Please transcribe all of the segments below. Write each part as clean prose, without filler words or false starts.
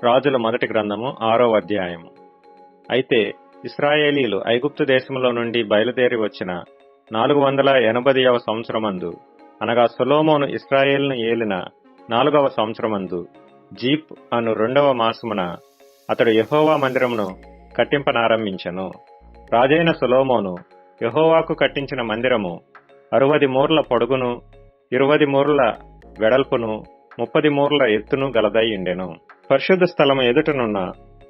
రాజుల మొదటి గ్రంథము 6వ అధ్యాయము. అయితే ఇశ్రాయేలీలు ఐగుప్తు దేశములో నుండి బయలుదేరి వచ్చిన 480వ సంవత్సరమందు, అనగా సొలొమోను ఇశ్రాయేలును ఏలిన 4వ సంవత్సరమందు, జీప్ అను 2వ మాసమున అతడు యెహోవా మందిరమును కట్టింపనారంభించెను. రాజైన సొలొమోను యెహోవాకు కట్టించిన మందిరము 60 మూరల పొడుగును, 20 మూరల వెడల్పును, 30 మూరల ఎత్తును గలదై ఉండెను. పరిశుద్ధ స్థలము ఎదుటనున్న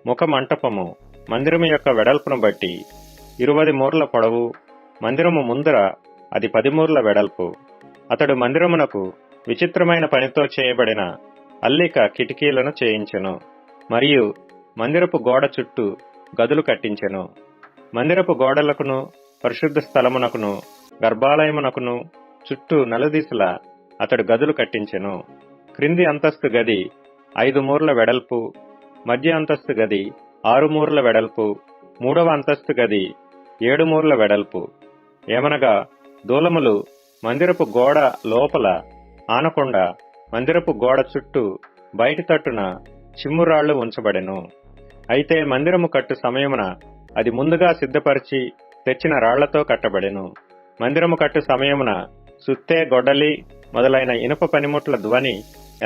ముఖ మంటపము మందిరము యొక్క వెడల్పును బట్టి 20 మూరల పొడవు, మందిరము ముందర అది 10 మూరల వెడల్పు. అతడు మందిరమునకు విచిత్రమైన పనితో చేయబడిన అల్లిక కిటికీలను చేయించెను, మరియు మందిరపు గోడ చుట్టూ గదులు కట్టించెను. మందిరపు గోడలకును, పరిశుద్ధ స్థలమునకును, గర్భాలయమునకును చుట్టూ నలుదిశలా అతడు గదులు కట్టించెను. క్రింది అంతస్తు గది 5 మూరల వెడల్పు, మధ్య అంతస్తు గది 6 మూరల వెడల్పు, 3వ అంతస్తు గది 7 మూరల వెడల్పు. ఏమనగా దూలములు మందిరపు గోడ లోపల ఆనకుండా మందిరపు గోడ చుట్టూ బయటి తట్టున చిమ్మురాళ్లు ఉంచబడెను. అయితే మందిరము కట్టు సమయమున అది ముందుగా సిద్ధపరిచి తెచ్చిన రాళ్లతో కట్టబడెను. మందిరము కట్టు సమయమున సుత్తె, గొడ్డలి మొదలైన ఇనుప పనిముట్ల ధ్వని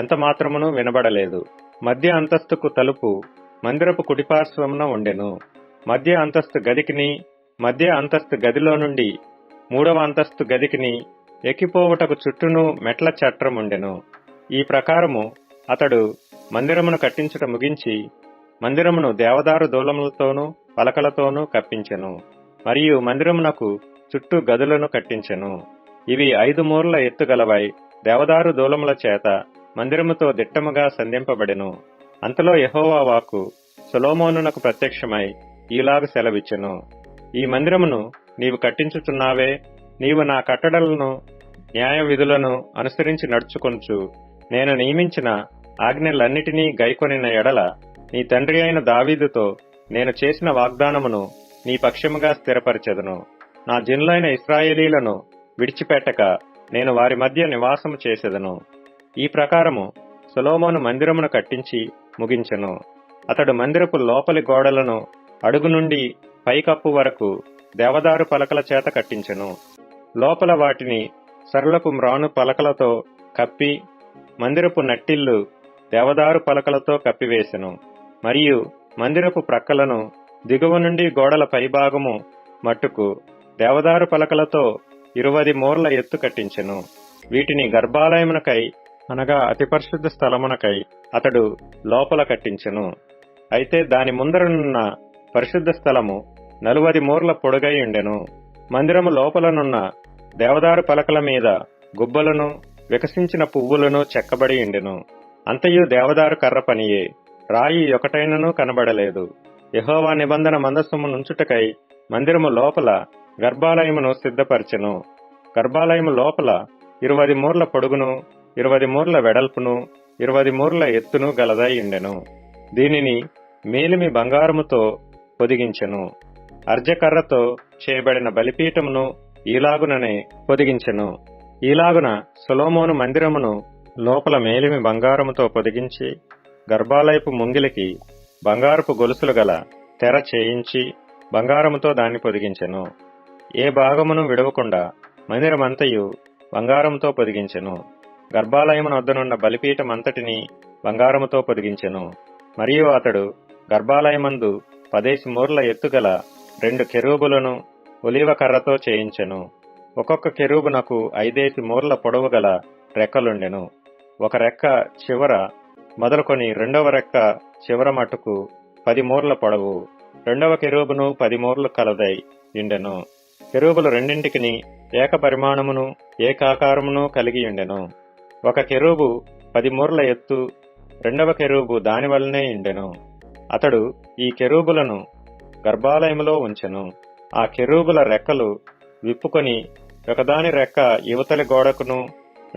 ఎంత మాత్రమును వినబడలేదు. మధ్య అంతస్తుకు తలుపు మందిరపు కుడిపార్శ్వమున ఉండెను. మధ్య అంతస్తు గదికిని, మధ్య అంతస్తు గదిలో నుండి 3వ అంతస్తు గదికిని ఎక్కిపోవుటకు చుట్టూను మెట్ల చట్రముండెను. ఈ ప్రకారము అతడు మందిరమును కట్టించుట ముగించి మందిరమును దేవదారు దూలములతోనూ పలకలతోనూ కప్పించెను, మరియు మందిరమునకు చుట్టూ గదులను కట్టించెను. ఇవి 5 మూరల ఎత్తుగలవై దేవదారు దూలముల చేత మందిరముతో దిట్టముగా సంధింపబడెను. అంతలో యెహోవా వాక్కు సొలొమోనునకు ప్రత్యక్షమై ఈలాగు సెలవిచ్చెను: ఈ మందిరమును నీవు కట్టించుచున్నావే, నీవు నా కట్టడలను న్యాయ విధులను అనుసరించి నడుచుకొనుచు నేను నియమించిన ఆజ్ఞలన్నిటినీ గైకొనిన ఎడల నీ తండ్రి అయిన దావీదుతో నేను చేసిన వాగ్దానమును నీ పక్షముగా స్థిరపరచెదను. నా జనులైన ఇశ్రాయేలీలను విడిచిపెట్టక నేను వారి మధ్య నివాసము చేసెదను. ఈ ప్రకారము సొలొమోను మందిరమును కట్టించి ముగించెను. అతడు మందిరపు లోపలి గోడలను అడుగు నుండి పైకప్పు వరకు దేవదారు పలకల చేత కట్టించెను. లోపల వాటిని సరళపు మ్రాను పలకలతో కప్పి మందిరపు నట్టిల్లు దేవదారు పలకలతో కప్పివేసెను. మరియు మందిరపు ప్రక్కలను దిగువ నుండి గోడల పైభాగము మట్టుకు దేవదారు పలకలతో 20 మూరల ఎత్తు కట్టించెను. వీటిని గర్భాలయమునకై, అనగా అతి పరిశుద్ధ స్థలమునకై అతడు లోపల కట్టించెను. అయితే దాని ముందరనున్న పరిశుద్ధ స్థలము 40 మూరల పొడుగై ఉండెను. మందిరము లోపలనున్న దేవదారు పలకల మీద గుబ్బలను, వికసించిన పువ్వులను చెక్కబడి ఉండెను. అంతయు దేవదారు కర్ర పనియే. రాయి ఒకటైనను కనబడలేదు. యెహోవా నిబంధన మందసము నుంచుటకై మందిరము లోపల గర్భాలయమును సిద్ధపరచెను. గర్భాలయము లోపల 20 మూరల పొడుగును, 20 మూరల వెడల్పును, 20 మూరల ఎత్తును గలదై ఉండెను. దీనిని మేలిమి బంగారముతో పొదిగించెను. అర్జకర్రతో చేయబడిన బలిపీఠమును ఈలాగుననే పొదిగించెను. ఈలాగున సొలొమోను మందిరమును లోపల మేలిమి బంగారముతో పొదిగించి గర్భాలయపు ముంగిలికి బంగారపు గొలుసులు గల తెర చేయించి బంగారముతో దాన్ని పొదిగించెను. ఏ భాగమును విడవకుండా మందిరమంతయు బంగారముతో పొదిగించెను. గర్భాలయమున వద్దనున్న బలిపీఠమంతటిని బంగారముతో పొదిగించెను. మరియు అతడు గర్భాలయమందు 10 మూరల ఎత్తుగల 2 కెరూబులను ఒలీవ కర్రతో చేయించెను. ఒక్కొక్క కెరూబునకు 5 మూరల పొడవు గల రెక్కలుండెను. ఒక రెక్క చివర మొదలుకొని 2వ రెక్క చివర మట్టుకు 10 మూరల పొడవు. 2వ కెరూబును 10 మూరలు కలదై ఉండెను. కెరూబులు రెండింటికిని ఏక పరిమాణమును ఏకాకారమును కలిగి ఉండెను. ఒక కెరూబు 10 మూరల ఎత్తు, 2వ కెరూబు దాని వలనే ఉండెను. అతడు ఈ కెరూబులను గర్భాలయములో ఉంచెను. ఆ కెరూబుల రెక్కలు విప్పుకొని ఒకదాని రెక్క ఇవతలి గోడకును,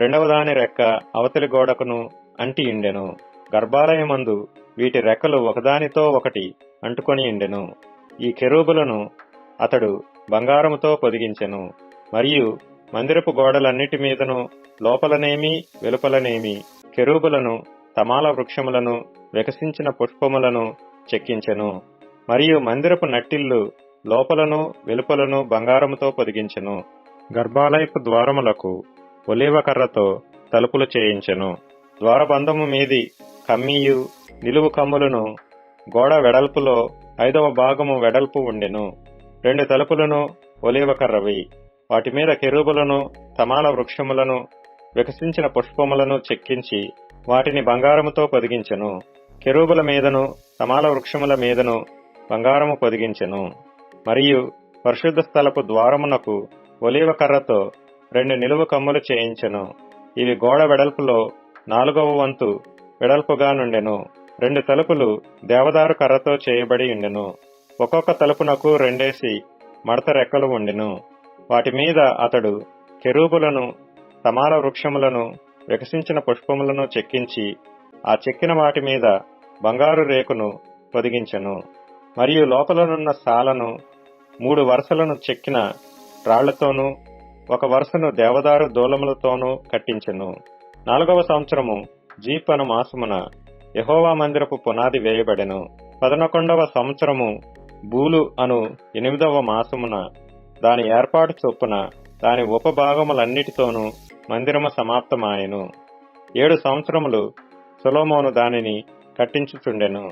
2వ దాని రెక్క అవతలి గోడకును అంటి ఉండెను. గర్భాలయమందు వీటి రెక్కలు ఒకదానితో ఒకటి అంటుకొని ఉండెను. ఈ కెరూబులను అతడు బంగారముతో పొదిగించెను. మరియు మందిరపు గోడలన్నిటి మీదను లోపలనేమి వెలుపలనేమి కెరూబులను తమాల వృక్షములను వికసించిన పుష్పములను చెక్కించెను. మరియు మందిరపు నట్టిల్లు లోపలను వెలుపలను బంగారముతో పొదిగించెను. గర్భాలయపు ద్వారములకు ఒలీవ కర్రతో తలుపులు చేయించెను. ద్వారబంధము మీది కమ్మియు నిలువు కమ్ములను గోడ వెడల్పులో 5వ భాగము వెడల్పు ఉండెను. 2 తలుపులను ఒలీవ కర్రవి. వాటి మీద కెరూబులను తమాల వృక్షములను వికసించిన పుష్పములను చెక్కించి వాటిని బంగారముతో పొదిగించెను. కెరూబుల మీదను తమాల వృక్షముల మీదను బంగారము పొదిగించెను. మరియు పరిశుద్ధ స్థలపు ద్వారమునకు ఒలీవ కర్రతో 2 నిలువు కమ్ములు చేయించెను. ఇవి గోడ వెడల్పులో 4వ వంతు వెడల్పుగా నుండెను. 2 తలుపులు దేవదారు కర్రతో చేయబడి ఉండెను. ఒక్కొక్క తలుపునకు 2 మడత రెక్కలు ఉండెను. వాటి మీద అతడు కెరూబులను తమాల వృక్షములను వికసించిన పుష్పములను చెక్కించి ఆ చెక్కిన వాటి మీద బంగారు రేకును పొదిగించెను. మరియు లోపలనున్న సాలను 3 వరుసలను చెక్కిన రాళ్లతోనూ 1 వరుసను దేవదారు దూలములతోనూ కట్టించెను. 4వ సంవత్సరము జీప్ అను మాసమున యెహోవా మందిరపు పునాది వేయబడెను. 11వ సంవత్సరము బూలు అను 8వ మాసమున దాని ఏర్పాటు చొప్పున దాని ఉపభాగములన్నిటితోనూ మందిరము సమాప్తమాయెను. 7 సంవత్సరములు సొలొమోను దానిని కట్టించుచుండెను.